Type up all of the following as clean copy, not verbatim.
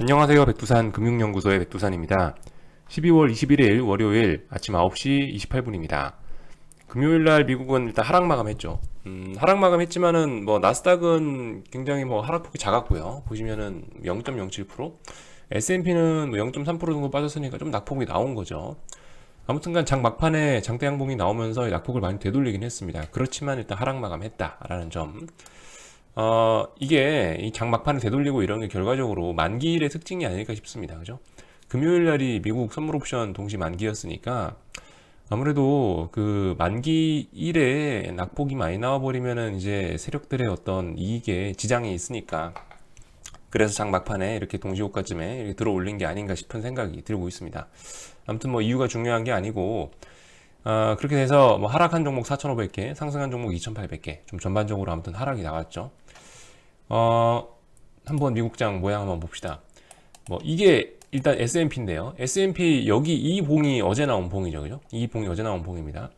안녕하세요. 백두산 금융연구소의 백두산입니다. 12월 21일 월요일 아침 9시 28분입니다. 금요일 날 미국은 일단 하락 마감했죠. 하락 마감했지만은 뭐 나스닥은 굉장히 뭐 하락폭이 작았고요. 보시면은 0.07%, S&P는 뭐 0.3% 정도 빠졌으니까 좀 낙폭이 나온 거죠. 아무튼간 장 막판에 장대 양봉이 나오면서 낙폭을 많이 되돌리긴 했습니다. 그렇지만 일단 하락 마감했다라는 점. 이게 이 장 막판을 되돌리고 이런 게 결과적으로 만기일의 특징이 아닐까 싶습니다. 그죠? 금요일 날이 미국 선물 옵션 동시 만기였으니까 아무래도 그 만기일에 낙폭이 많이 나와버리면은 이제 세력들의 어떤 이익에 지장이 있으니까 그래서 장 막판에 이렇게 동시호가쯤에 이렇게 들어 올린 게 아닌가 싶은 생각이 들고 있습니다. 아무튼 뭐 이유가 중요한 게 아니고 그렇게 돼서 뭐 하락한 종목 4,500개, 상승한 종목 2,800개, 좀 전반적으로 아무튼 하락이 나왔죠. 어, 한번 미국장 모양 한번 봅시다. 뭐 이게 일단 S&P인데요. S&P 여기 이 봉이 어제 나온 봉이죠, 그죠? 이 봉이 어제 나온 봉입니다.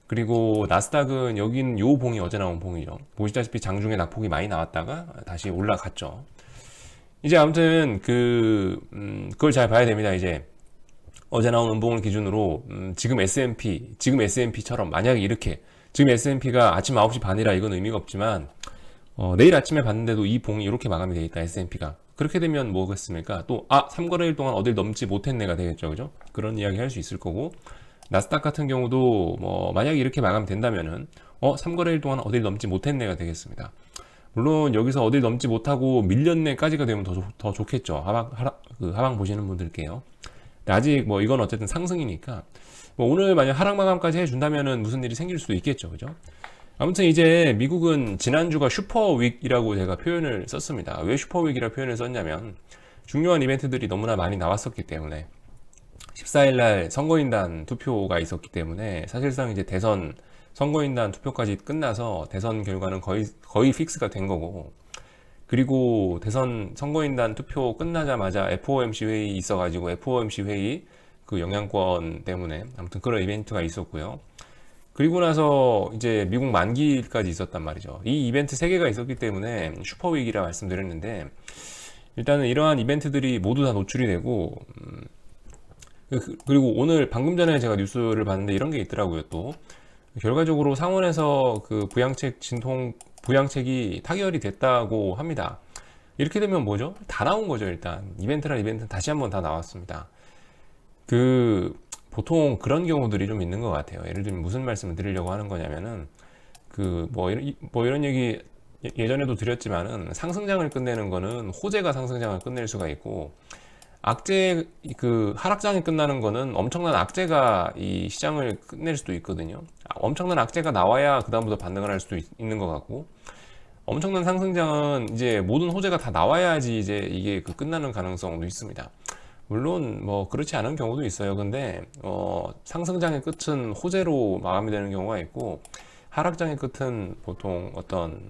그리고 나스닥은 여긴 요 봉이 어제 나온 봉이죠. 보시다시피 장중에 낙폭이 많이 나왔다가 다시 올라갔죠. 이제 아무튼 그걸 잘 봐야 됩니다. 이제 어제 나온 음봉을 기준으로 지금 S&P처럼 만약에 이렇게 지금 S&P가 아침 9시 반이라 이건 의미가 없지만 내일 아침에 봤는데도 이 봉이 이렇게 마감이 되어 있다, S&P가. 그렇게 되면 뭐겠습니까? 또, 3거래일 동안 어딜 넘지 못했네가 되겠죠, 그죠? 그런 이야기 할 수 있을 거고, 나스닥 같은 경우도, 뭐, 만약에 이렇게 마감이 된다면은, 3거래일 동안 어딜 넘지 못했네가 되겠습니다. 물론, 여기서 어딜 넘지 못하고 밀렸네까지가 되면 더 좋겠죠. 하방 보시는 분들께요. 근데 아직 뭐, 이건 어쨌든 상승이니까, 뭐 오늘 만약 하락 마감까지 해준다면은 무슨 일이 생길 수도 있겠죠, 그죠? 아무튼 이제 미국은 지난주가 슈퍼윅이라고 제가 표현을 썼습니다. 왜 슈퍼윅이라고 표현을 썼냐면 중요한 이벤트들이 너무나 많이 나왔었기 때문에 14일 날 선거인단 투표가 있었기 때문에 사실상 이제 대선 선거인단 투표까지 끝나서 대선 결과는 거의 픽스가 된 거고, 그리고 대선 선거인단 투표 끝나자마자 FOMC 회의 있어가지고 FOMC 회의 그 영향권 때문에 아무튼 그런 이벤트가 있었고요. 그리고 나서 이제 미국 만기일까지 있었단 말이죠. 이 이벤트 3개가 있었기 때문에 슈퍼윅이라 말씀드렸는데, 일단은 이러한 이벤트들이 모두 다 노출이 되고, 그리고 오늘 방금 전에 제가 뉴스를 봤는데 이런 게 있더라고요. 또 결과적으로 상원에서 그 부양책이 타결이 됐다고 합니다. 이렇게 되면 뭐죠? 다 나온 거죠. 일단 이벤트란 이벤트는 다시 한번 다 나왔습니다. 보통 그런 경우들이 좀 있는 것 같아요. 예를 들면 무슨 말씀을 드리려고 하는 거냐면은 뭐 이런 얘기 예전에도 드렸지만은 상승장을 끝내는 거는 호재가 상승장을 끝낼 수가 있고, 하락장이 끝나는 거는 엄청난 악재가 이 시장을 끝낼 수도 있거든요. 엄청난 악재가 나와야 그다음부터 반등을 할 수도 있는 것 같고, 엄청난 상승장은 이제 모든 호재가 다 나와야지 이제 이게 끝나는 가능성도 있습니다. 물론 뭐 그렇지 않은 경우도 있어요. 근데 상승장의 끝은 호재로 마감이 되는 경우가 있고, 하락장의 끝은 보통 어떤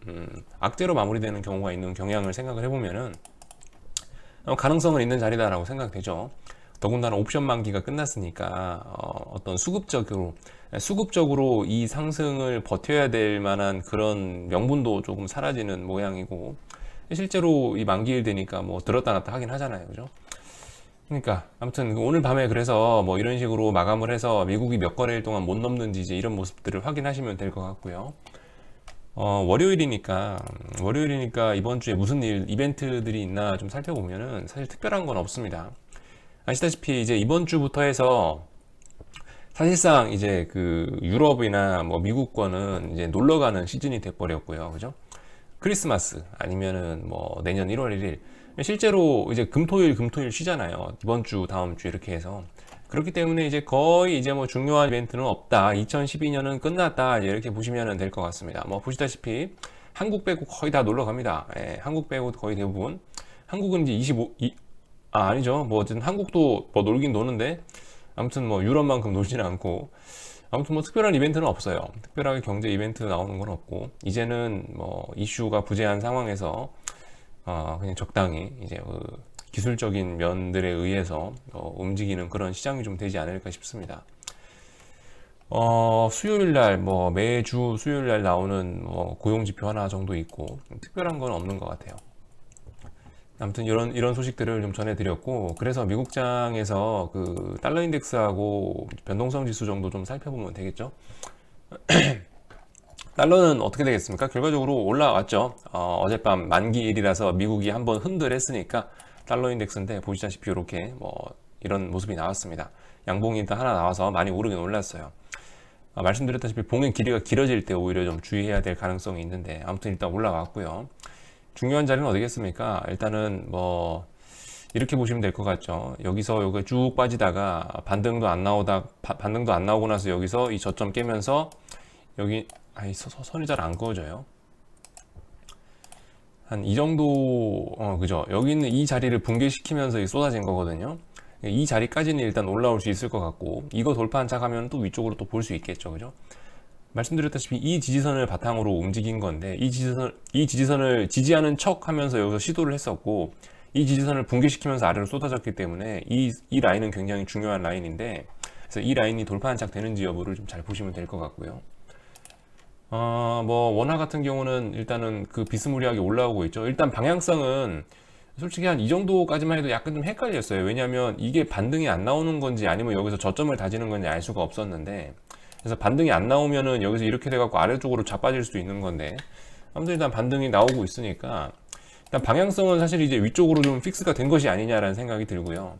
악재로 마무리되는 경우가 있는 경향을 생각을 해보면은 가능성은 있는 자리다라고 생각되죠. 더군다나 옵션 만기가 끝났으니까 어떤 수급적으로 이 상승을 버텨야 될 만한 그런 명분도 조금 사라지는 모양이고, 실제로 이 만기일 되니까 뭐 들었다 놨다 하긴 하잖아요, 그죠? 그러니까 아무튼 오늘 밤에 그래서 뭐 이런 식으로 마감을 해서 미국이 몇 거래일 동안 못 넘는지 이제 이런 모습들을 확인하시면 될 것 같고요. 월요일이니까 이번 주에 무슨 이벤트들이 있나 좀 살펴보면은 사실 특별한 건 없습니다. 아시다시피 이제 이번 주부터 해서 사실상 이제 유럽이나 뭐 미국권은 이제 놀러 가는 시즌이 돼버렸고요. 그죠? 크리스마스 아니면은 뭐 내년 1월 1일, 실제로 이제 금토일 쉬잖아요. 이번 주 다음 주 이렇게 해서. 그렇기 때문에 이제 거의 이제 뭐 중요한 이벤트는 없다, 2012년은 끝났다, 이렇게 보시면 될 것 같습니다. 뭐 보시다시피 한국 빼고 거의 다 놀러 갑니다. 예, 한국 빼고 거의 대부분. 한국은 이제 아니죠. 뭐 어쨌든 한국도 뭐 놀긴 노는데 아무튼 뭐 유럽만큼 놀지는 않고, 아무튼 뭐 특별한 이벤트는 없어요. 특별하게 경제 이벤트 나오는 건 없고, 이제는 뭐 이슈가 부재한 상황에서 그냥 적당히 이제 기술적인 면들에 의해서 움직이는 그런 시장이 좀 되지 않을까 싶습니다. 수요일 날, 뭐 매주 수요일 날 나오는 뭐 고용 지표 하나 정도 있고, 특별한 건 없는 것 같아요. 아무튼 이런 소식들을 좀 전해드렸고, 그래서 미국장에서 그 달러 인덱스하고 변동성 지수 정도 좀 살펴보면 되겠죠. 달러는 어떻게 되겠습니까? 결과적으로 올라왔죠. 어젯밤 만기일이라서 미국이 한번 흔들했으니까 달러 인덱스인데 보시다시피 이렇게 뭐 이런 모습이 나왔습니다. 양봉이 일단 하나 나와서 많이 오르긴 올랐어요. 말씀드렸다시피 봉의 길이가 길어질 때 오히려 좀 주의해야 될 가능성이 있는데, 아무튼 일단 올라왔고요. 중요한 자리는 어디겠습니까? 일단은 뭐 이렇게 보시면 될 것 같죠. 여기서 여기 쭉 빠지다가 반등도 안 반등도 안 나오고 나서 여기서 이 저점 깨면서 여기 선이 잘 안 그어져요. 한 이 정도, 그죠? 여기 있는 이 자리를 붕괴시키면서 쏟아진 거거든요. 이 자리까지는 일단 올라올 수 있을 것 같고, 이거 돌파한 척 하면 또 위쪽으로 또 볼 수 있겠죠. 그죠? 말씀드렸다시피 이 지지선을 바탕으로 움직인 건데, 이 지지선을 지지하는 척 하면서 여기서 시도를 했었고, 이 지지선을 붕괴시키면서 아래로 쏟아졌기 때문에 이 라인은 굉장히 중요한 라인인데, 그래서 이 라인이 돌파한 척 되는지 여부를 좀 잘 보시면 될 것 같고요. 뭐 원화 같은 경우는 일단은 그 비스무리하게 올라오고 있죠. 일단 방향성은 솔직히 한 이 정도까지만 해도 약간 좀 헷갈렸어요. 왜냐하면 이게 반등이 안 나오는 건지 아니면 여기서 저점을 다지는 건지 알 수가 없었는데, 그래서 반등이 안 나오면은 여기서 이렇게 돼갖고 아래쪽으로 자빠질 수도 있는 건데, 아무튼 일단 반등이 나오고 있으니까 일단 방향성은 사실 이제 위쪽으로 좀 픽스가 된 것이 아니냐라는 생각이 들고요.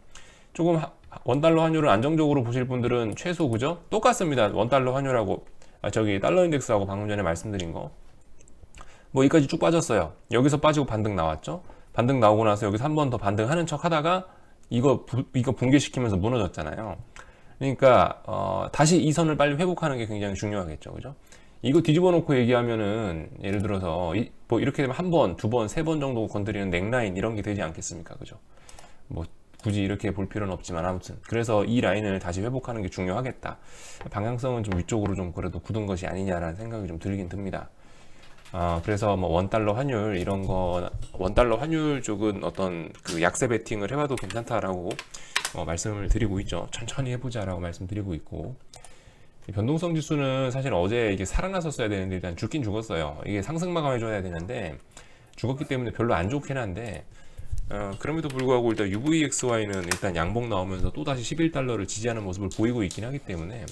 조금 원달러 환율을 안정적으로 보실 분들은 최소 그죠? 똑같습니다. 원달러 환율하고 저기 달러 인덱스하고 방금 전에 말씀드린 거. 뭐 여기까지 쭉 빠졌어요. 여기서 빠지고 반등 나왔죠. 반등 나오고 나서 여기서 한 번 더 반등하는 척 하다가 이거 붕괴시키면서 무너졌잖아요. 그러니까 다시 이 선을 빨리 회복하는 게 굉장히 중요하겠죠. 그죠? 이거 뒤집어 놓고 얘기하면은 예를 들어서 뭐 이렇게 되면 한 번, 두 번, 세 번 정도 건드리는 넥라인 이런 게 되지 않겠습니까? 그죠? 뭐 굳이 이렇게 볼 필요는 없지만 아무튼 그래서 이 라인을 다시 회복하는 게 중요하겠다. 방향성은 좀 위쪽으로 좀 그래도 굳은 것이 아니냐라는 생각이 좀 들긴 듭니다. 그래서 뭐 원달러 환율 이런 거 원달러 환율 쪽은 어떤 그 약세 베팅을 해봐도 괜찮다라고 말씀을 드리고 있죠. 천천히 해보자라고 말씀드리고 있고, 변동성 지수는 사실 어제 이게 살아났었어야 되는데 일단 죽긴 죽었어요. 이게 상승 마감해줘야 되는데 죽었기 때문에 별로 안 좋긴 한데, 그럼에도 불구하고 일단 UVXY는 일단 양봉 나오면서 또다시 11달러를 지지하는 모습을 보이고 있긴 하기 때문에,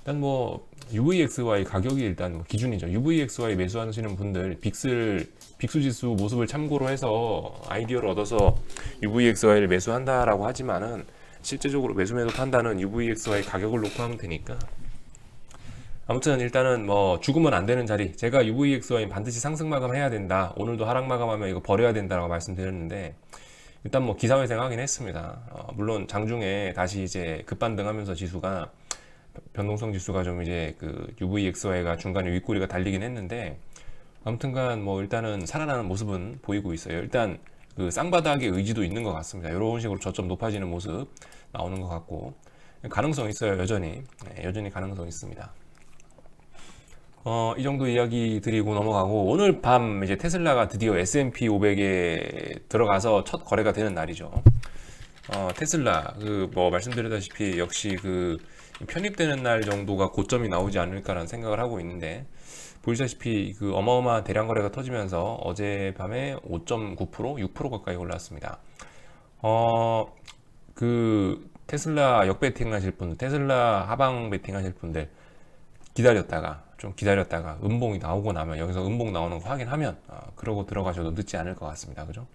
일단 뭐 UVXY 가격이 일단 뭐 기준이죠. UVXY 매수하시는 분들 빅스 지수 모습을 참고로 해서 아이디어를 얻어서 UVXY를 매수한다라고 하지만은 실제적으로 매수 매도 판단은 UVXY 가격을 놓고 하면 되니까, 아무튼 일단은 뭐 죽으면 안 되는 자리, 제가 UVXY 반드시 상승 마감해야 된다, 오늘도 하락 마감하면 이거 버려야 된다라고 말씀드렸는데, 일단 뭐 기사회생 하긴 했습니다. 물론 장중에 다시 이제 급반등하면서 지수가 변동성 지수가 좀 이제 그 UVXY가 중간에 윗꼬리가 달리긴 했는데, 아무튼간 뭐 일단은 살아나는 모습은 보이고 있어요. 일단 그 쌍바닥의 의지도 있는 것 같습니다. 이런 식으로 저점 높아지는 모습 나오는 것 같고, 가능성 있어요. 여전히. 네, 여전히 가능성 있습니다. 이 정도 이야기 드리고 넘어가고, 오늘 밤 이제 테슬라가 드디어 S&P 500에 들어가서 첫 거래가 되는 날이죠. 테슬라 그 뭐 말씀드렸다시피 역시 그 편입되는 날 정도가 고점이 나오지 않을까라는 생각을 하고 있는데, 보시다시피 그 어마어마한 대량 거래가 터지면서 어젯밤에 5.9%, 6% 가까이 올랐습니다. 그 테슬라 역배팅 하실 분들, 테슬라 하방 배팅 하실 분들, 좀 기다렸다가 음봉이 나오고 나면 여기서 음봉 나오는 거 확인하면 그러고 들어가셔도 늦지 않을 것 같습니다. 그죠?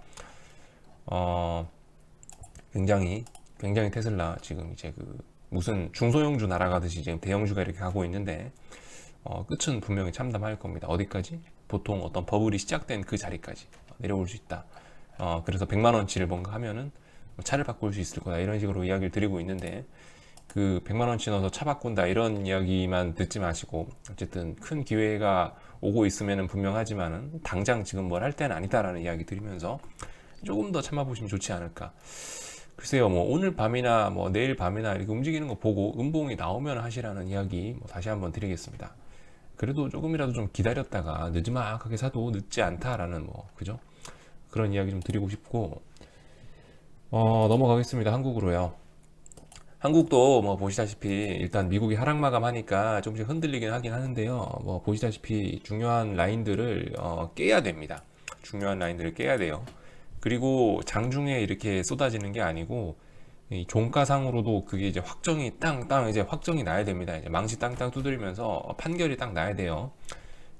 굉장히 테슬라 지금 이제 그 무슨 중소형주 날아가듯이 지금 대형주가 이렇게 가고 있는데, 끝은 분명히 참담할 겁니다. 어디까지? 보통 어떤 버블이 시작된 그 자리까지 내려올 수 있다. 그래서 100만 원치를 뭔가 하면은 차를 바꿀 수 있을 거다, 이런 식으로 이야기를 드리고 있는데, 그 100만 원치 넣어서 차 바꾼다 이런 이야기만 듣지 마시고, 어쨌든 큰 기회가 오고 있으면은 분명하지만은 당장 지금 뭘 할 때는 아니다라는 이야기 드리면서 조금 더 참아보시면 좋지 않을까. 글쎄요, 뭐 오늘 밤이나 뭐 내일 밤이나 이렇게 움직이는 거 보고 음봉이 나오면 하시라는 이야기 뭐 다시 한번 드리겠습니다. 그래도 조금이라도 좀 기다렸다가 늦지막하게 사도 늦지 않다라는 뭐 그죠? 그런 이야기 좀 드리고 싶고, 넘어가겠습니다. 한국으로요. 한국도 뭐 보시다시피 일단 미국이 하락 마감하니까 조금씩 흔들리긴 하긴 하는데요. 뭐 보시다시피 중요한 라인들을 깨야 됩니다. 중요한 라인들을 깨야 돼요. 그리고 장중에 이렇게 쏟아지는 게 아니고 이 종가상으로도 그게 이제 확정이 땅땅 이제 확정이 나야 됩니다. 이제 망치 땅땅 두드리면서 판결이 딱 나야 돼요.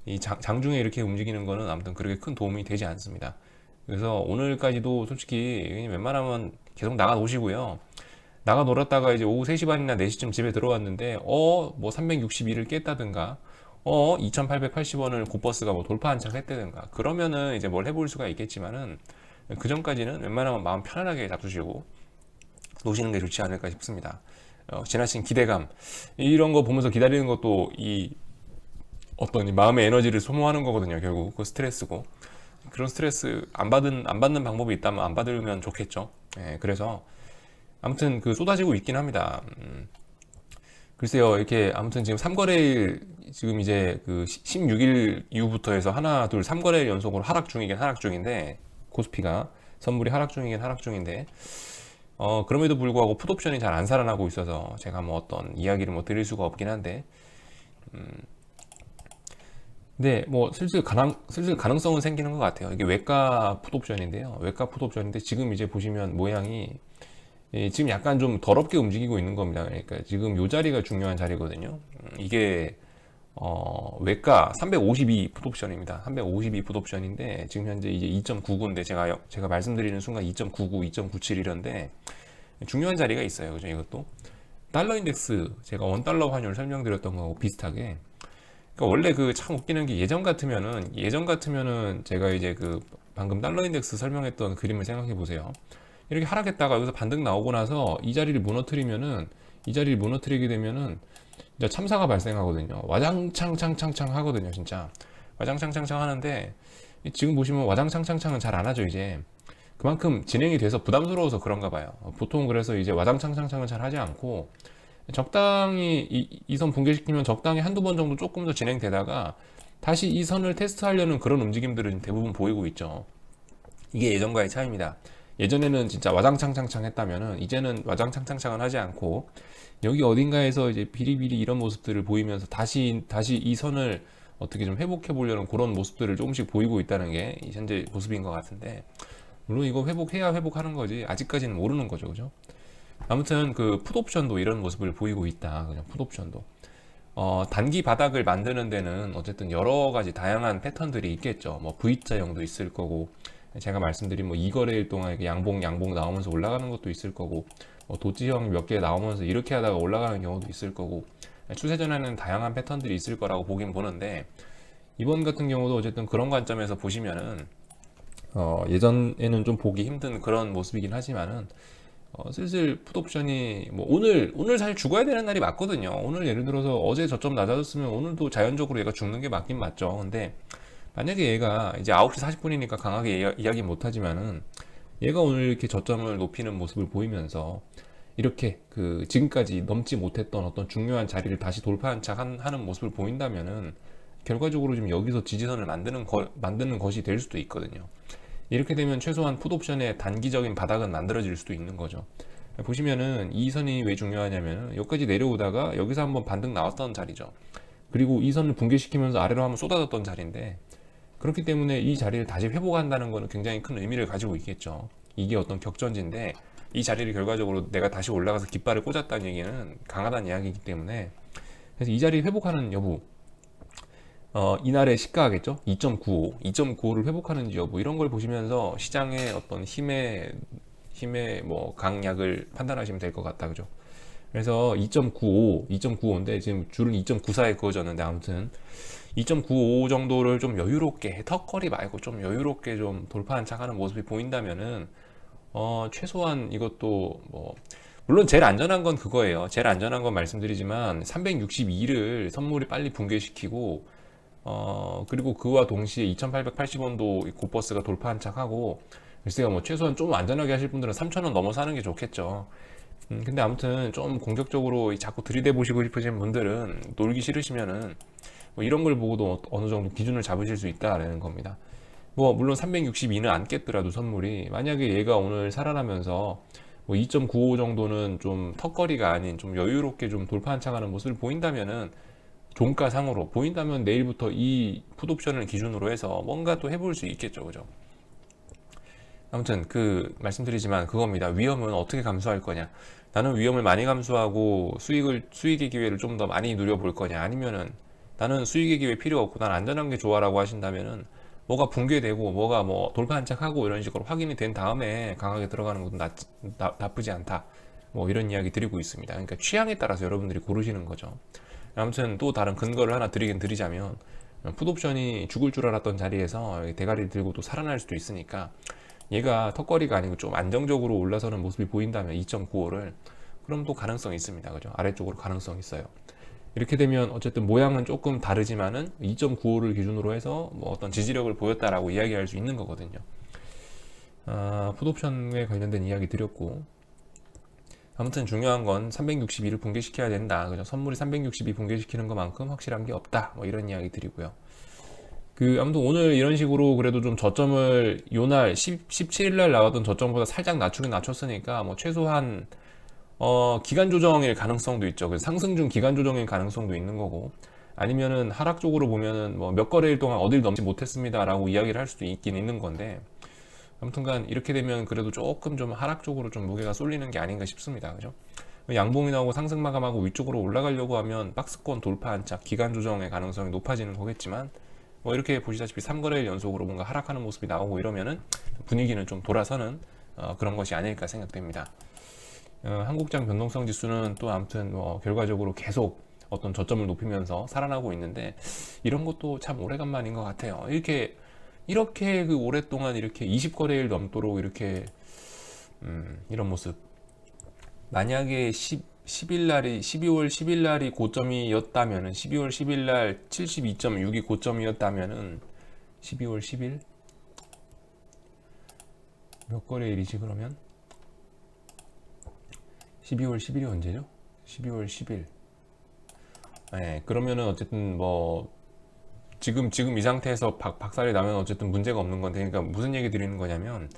이 장중에 이렇게 움직이는 거는 아무튼 그렇게 큰 도움이 되지 않습니다. 그래서 오늘까지도 솔직히 웬만하면 계속 나가 노시고요. 나가 놀았다가 이제 오후 3시 반이나 4시쯤 집에 들어왔는데 뭐 362를 깼다든가 2880원을 곧버스가 뭐 돌파 한창 했다든가 그러면은 이제 뭘 해볼 수가 있겠지만은 그 전까지는 웬만하면 마음 편안하게 잡수시고 노시는 게 좋지 않을까 싶습니다. 지나친 기대감 이런 거 보면서 기다리는 것도 이 어떤 이 마음의 에너지를 소모하는 거거든요. 결국 그 스트레스고 그런 스트레스 안 받는 방법이 있다면 안 받으면 좋겠죠. 예, 그래서 아무튼 그 쏟아지고 있긴 합니다. 글쎄요, 이렇게 아무튼 지금 3거래일 지금 이제 그 16일 이후부터 해서 하나, 둘, 3거래일 연속으로 하락 중인데 코스피가 선물이 하락 중인데 그럼에도 불구하고 풋옵션이 잘 안 살아나고 있어서 제가 뭐 어떤 이야기를 뭐 드릴 수가 없긴 한데 근데 뭐 슬슬 가능성은 생기는 것 같아요. 이게 외가 풋옵션인데요. 외가 풋옵션인데 지금 이제 보시면 모양이 지금 약간 좀 더럽게 움직이고 있는 겁니다. 그러니까 지금 요 자리가 중요한 자리거든요. 이게 외가 352 풋옵션입니다. 352 풋옵션인데 지금 현재 이제 2.99인데 제가 말씀드리는 순간 2.99, 2.97 이런데 중요한 자리가 있어요. 그죠? 이것도 달러 인덱스 제가 원달러 환율 설명드렸던 거하고 비슷하게 그러니까 원래 그 참 웃기는 게 예전 같으면은 제가 이제 그 방금 달러 인덱스 설명했던 그림을 생각해 보세요. 이렇게 하락했다가 여기서 반등 나오고 나서 이 자리를 무너뜨리게 되면은 이제 참사가 발생하거든요. 와장창창창창 하거든요, 진짜. 와장창창창 하는데 지금 보시면 와장창창창은 잘 안 하죠, 이제. 그만큼 진행이 돼서 부담스러워서 그런가 봐요. 보통 그래서 이제 와장창창창은 잘 하지 않고 적당히 이 선 붕괴시키면 적당히 한두 번 정도 조금 더 진행되다가 다시 이 선을 테스트하려는 그런 움직임들은 대부분 보이고 있죠. 이게 예전과의 차이입니다. 예전에는 진짜 와장창창창 했다면은 이제는 와장창창창은 하지 않고 여기 어딘가에서 이제 비리비리 이런 모습들을 보이면서 다시 이 선을 어떻게 좀 회복해 보려는 그런 모습들을 조금씩 보이고 있다는 게 현재 모습인 것 같은데 물론 이거 회복해야 회복하는 거지 아직까지는 모르는 거죠, 그죠? 아무튼 그 풋옵션도 이런 모습을 보이고 있다. 그냥 풋옵션도 단기 바닥을 만드는 데는 어쨌든 여러 가지 다양한 패턴들이 있겠죠. 뭐 V자형도 있을 거고 제가 말씀드린 뭐 2거래일 동안 이렇게 양봉 나오면서 올라가는 것도 있을 거고 뭐 도지형 몇 개 나오면서 이렇게 하다가 올라가는 경우도 있을 거고 추세전에는 다양한 패턴들이 있을 거라고 보긴 보는데 이번 같은 경우도 어쨌든 그런 관점에서 보시면은 예전에는 좀 보기 힘든 그런 모습이긴 하지만은 슬슬 풋옵션이 뭐 오늘 사실 죽어야 되는 날이 맞거든요. 오늘 예를 들어서 어제 저점 낮아졌으면 오늘도 자연적으로 얘가 죽는 게 맞긴 맞죠. 근데 만약에 얘가 이제 9시 40분이니까 강하게 이야기 못 하지만은 얘가 오늘 이렇게 저점을 높이는 모습을 보이면서 이렇게 그 지금까지 넘지 못했던 어떤 중요한 자리를 다시 돌파한 척 하는 모습을 보인다면은 결과적으로 좀 여기서 지지선을 만드는 것이 될 수도 있거든요. 이렇게 되면 최소한 풋옵션의 단기적인 바닥은 만들어질 수도 있는 거죠. 보시면은 이 선이 왜 중요하냐면은 여기까지 내려오다가 여기서 한번 반등 나왔던 자리죠. 그리고 이 선을 붕괴시키면서 아래로 한번 쏟아졌던 자리인데 그렇기 때문에 이 자리를 다시 회복한다는 것은 굉장히 큰 의미를 가지고 있겠죠. 이게 어떤 격전지인데 이 자리를 결과적으로 내가 다시 올라가서 깃발을 꽂았다는 얘기는 강하다는 이야기이기 때문에 그래서 이 자리 회복하는 여부 이날의 시가겠죠? 2.95를 회복하는지 여부 이런 걸 보시면서 시장의 어떤 힘의 뭐 강약을 판단하시면 될 것 같다, 그죠? 그래서 2.95인데 지금 줄은 2.94에 그어졌는데 아무튼 2.95 정도를 좀 여유롭게 턱걸이 말고 좀 여유롭게 좀 돌파한 척하는 모습이 보인다면은 최소한 이것도 뭐 물론 제일 안전한 건 그거예요. 제일 안전한 건 말씀드리지만 362를 선물이 빨리 붕괴시키고 그리고 그와 동시에 2880원도 곧버스가 돌파한 척하고 글쎄요 뭐 최소한 좀 안전하게 하실 분들은 3000원 넘어서 하는 게 좋겠죠. 근데 아무튼 좀 공격적으로 자꾸 들이대 보시고 싶으신 분들은 놀기 싫으시면은 뭐 이런 걸 보고도 어느 정도 기준을 잡으실 수 있다라는 겁니다. 뭐 물론 362는 안 깼더라도 선물이 만약에 얘가 오늘 살아나면서 뭐 2.95 정도는 좀 턱걸이가 아닌 좀 여유롭게 좀 돌파 한창하는 모습을 보인다면은 종가상으로 보인다면 내일부터 이 풋옵션을 기준으로 해서 뭔가 또 해볼 수 있겠죠, 그죠? 아무튼 그 말씀드리지만 그겁니다. 위험은 어떻게 감수할 거냐. 나는 위험을 많이 감수하고 수익의 기회를 좀 더 많이 누려볼 거냐. 아니면은 나는 수익의 기회 필요 없고 난 안전한 게 좋아라고 하신다면은 뭐가 붕괴되고 뭐가 뭐 돌파 한착하고 이런 식으로 확인이 된 다음에 강하게 들어가는 것도 나쁘지 않다. 뭐 이런 이야기 드리고 있습니다. 그러니까 취향에 따라서 여러분들이 고르시는 거죠. 아무튼 또 다른 근거를 하나 드리긴 드리자면 풋옵션이 죽을 줄 알았던 자리에서 대가리 들고 또 살아날 수도 있으니까 얘가 턱걸이가 아니고 좀 안정적으로 올라서는 모습이 보인다면 2.95를 그럼 또 가능성이 있습니다. 그죠? 아래쪽으로 가능성이 있어요. 이렇게 되면 어쨌든 모양은 조금 다르지만은 2.95를 기준으로 해서 뭐 어떤 지지력을 보였다라고 이야기할 수 있는 거거든요. 풋옵션에 관련된 이야기 드렸고 아무튼 중요한 건 362를 붕괴시켜야 된다. 그죠? 선물이 362 붕괴시키는 것만큼 확실한 게 없다. 뭐 이런 이야기 드리고요. 아무튼 오늘 이런 식으로 그래도 좀 저점을 요날 17일 날 나왔던 저점보다 살짝 낮추긴 낮췄으니까 뭐 최소한 기간 조정일 가능성도 있죠. 그래서 상승 중 기간 조정일 가능성도 있는 거고 아니면은 하락 쪽으로 보면은 뭐 몇 거래일 동안 어딜 넘지 못했습니다라고 이야기를 할 수도 있긴 있는 건데 아무튼간 이렇게 되면 그래도 조금 좀 하락 쪽으로 좀 무게가 쏠리는 게 아닌가 싶습니다. 그죠? 양봉이 나오고 상승 마감하고 위쪽으로 올라가려고 하면 박스권 돌파 한착 기간 조정의 가능성이 높아지는 거겠지만 뭐 이렇게 보시다시피 3거래일 연속으로 뭔가 하락하는 모습이 나오고 이러면은 분위기는 좀 돌아서는 그런 것이 아닐까 생각됩니다. 한국장 변동성 지수는 또 아무튼 뭐 결과적으로 계속 어떤 저점을 높이면서 살아나고 있는데 이런 것도 참 오래간만인 것 같아요. 이렇게 그 오랫동안 이렇게 20거래일 넘도록 이렇게 이런 모습. 만약에 10일 날이 12월 10일 날이 고점이었다면은 12월 10일 날 72.6이 고점이었다면은 12월 10일 몇 거래일이지 그러면? 12월 10일이 언제죠? 12월 10일. 네, 그러면은 어쨌든 뭐 지금 이 상태에서 박살이 나면 어쨌든 문제가 없는 건데 그러니까 무슨 얘기 드리는 거냐면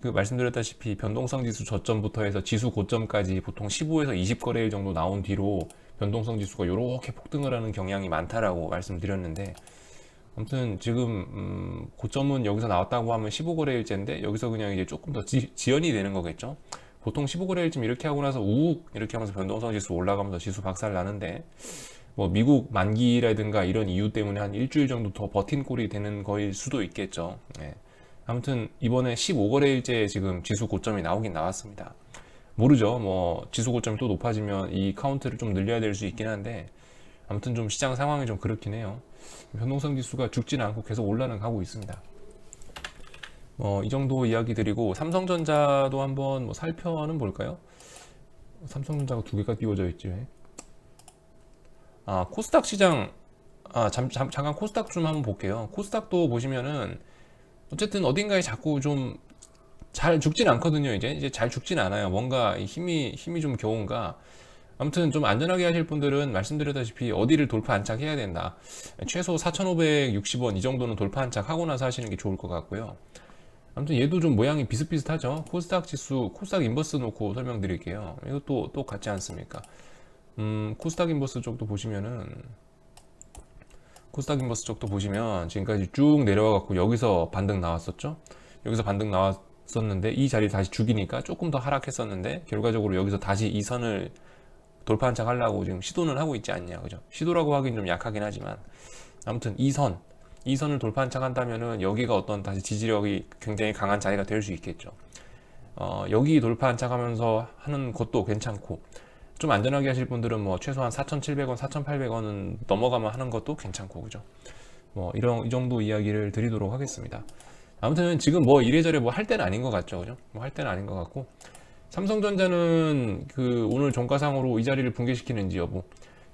말씀드렸다시피 변동성 지수 저점부터 해서 지수 고점까지 보통 15에서 20거래일 정도 나온 뒤로 변동성 지수가 이렇게 폭등을 하는 경향이 많다라고 말씀드렸는데 아무튼 지금 고점은 여기서 나왔다고 하면 15거래일째인데 여기서 그냥 이제 조금 더 지연이 되는 거겠죠. 보통 15거래일쯤 이렇게 하고 나서 우욱 이렇게 하면서 변동성 지수 올라가면서 지수 박살 나는데 뭐 미국 만기라든가 이런 이유 때문에 한 일주일 정도 더 버틴 꼴이 되는 거일 수도 있겠죠. 네. 아무튼 이번에 15거래일째 지금 지수 고점이 나오긴 나왔습니다. 모르죠. 뭐 지수 고점이 또 높아지면 이 카운트를 좀 늘려야 될 수 있긴 한데 아무튼 좀 시장 상황이 좀 그렇긴 해요. 변동성 지수가 죽지는 않고 계속 올라는 가고 있습니다. 이 정도 이야기 드리고 삼성전자도 한번 뭐 살펴는 볼까요? 삼성전자가 두 개가 띄워져 있지. 코스닥 시장 잠깐 코스닥 좀 한번 볼게요. 코스닥도 보시면은 어쨌든 어딘가에 자꾸 좀 잘 죽진 않거든요. 이제 잘 죽진 않아요. 뭔가 힘이 좀 겨운가. 아무튼 좀 안전하게 하실 분들은 말씀드렸다시피 어디를 돌파 안착해야 된다. 최소 4,560원 이 정도는 돌파 안착하고 나서 하시는 게 좋을 것 같고요. 아무튼 얘도 좀 모양이 비슷비슷하죠. 코스닥 지수, 코스닥 인버스 놓고 설명드릴게요. 이것도 또 같지 않습니까? 코스닥 인버스 쪽도 보시면은 코스닥 인버스 쪽도 보시면 지금까지 쭉 내려와 갖고 여기서 반등 나왔었죠. 여기서 반등 나왔었는데 이 자리 다시 죽이니까 조금 더 하락했었는데 결과적으로 여기서 다시 이 선을 돌파 한착하려고 지금 시도는 하고 있지 않냐, 그죠? 시도라고 하긴 좀 약하긴 하지만 아무튼 이 선을 돌파 한착한다면은 여기가 어떤 다시 지지력이 굉장히 강한 자리가 될 수 있겠죠. 여기 돌파 한착하면서 하는 것도 괜찮고 좀 안전하게 하실 분들은 뭐 최소한 4,700원, 4,800원은 넘어가면 하는 것도 괜찮고 그죠? 뭐 이 정도 이야기를 드리도록 하겠습니다. 아무튼 지금 뭐 이래저래 뭐 할 때는 아닌 것 같죠, 그죠? 뭐 할 때는 아닌 것 같고 삼성전자는 오늘 종가상으로 이 자리를 붕괴시키는지 여부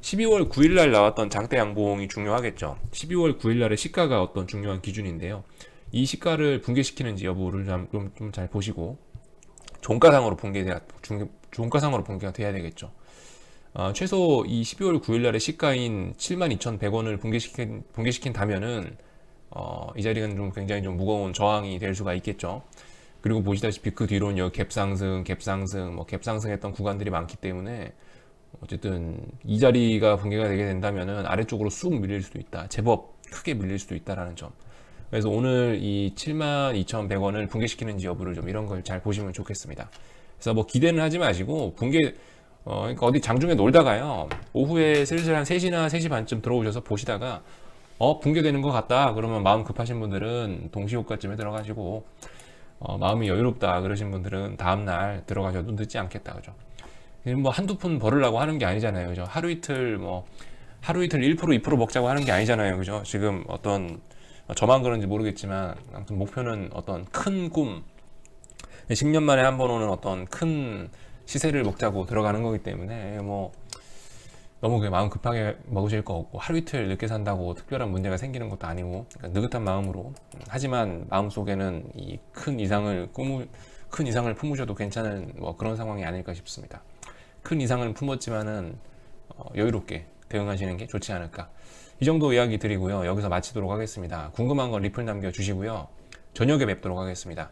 12월 9일 날 나왔던 장대 양봉이 중요하겠죠. 12월 9일 날의 시가가 어떤 중요한 기준인데요. 이 시가를 붕괴시키는지 여부를 좀 잘 보시고 종가상으로 붕괴가 돼야 되겠죠. 최소 이 12월 9일 날의 시가인 72,100원을 붕괴시킨다면은 이 자리는 좀 굉장히 좀 무거운 저항이 될 수가 있겠죠. 그리고 보시다시피 그 뒤로는 여기 갭상승했던 구간들이 많기 때문에 어쨌든 이 자리가 붕괴가 되게 된다면은 아래쪽으로 쑥 밀릴 수도 있다. 제법 크게 밀릴 수도 있다라는 점. 그래서 오늘 이 72,100원을 붕괴시키는지 여부를 좀 이런 걸 잘 보시면 좋겠습니다. 그래서 뭐 기대는 하지 마시고 붕괴 그러니까 어디 장중에 놀다가요 오후에 슬슬 한 3시나 3시 반쯤 들어오셔서 보시다가 붕괴되는 것 같다 그러면 마음 급하신 분들은 동시호가쯤에 들어가시고 마음이 여유롭다 그러신 분들은 다음날 들어가셔도 늦지 않겠다 그죠. 뭐 한두 푼 벌으려고 하는 게 아니잖아요 그죠. 하루 이틀 1% 2% 먹자고 하는 게 아니잖아요 그죠. 지금 어떤 저만 그런지 모르겠지만 아무튼 목표는 어떤 큰 꿈, 10년 만에 한 번 오는 어떤 큰 시세를 먹자고 들어가는 거기 때문에 뭐 너무 그냥 마음 급하게 먹으실 거 없고 하루 이틀 늦게 산다고 특별한 문제가 생기는 것도 아니고 그러니까 느긋한 마음으로 하지만 마음속에는 이 큰 이상을 품으셔도 괜찮은 뭐 그런 상황이 아닐까 싶습니다. 큰 이상을 품었지만은 여유롭게 대응하시는 게 좋지 않을까. 이 정도 이야기 드리고요. 여기서 마치도록 하겠습니다. 궁금한 건 리플 남겨주시고요. 저녁에 뵙도록 하겠습니다.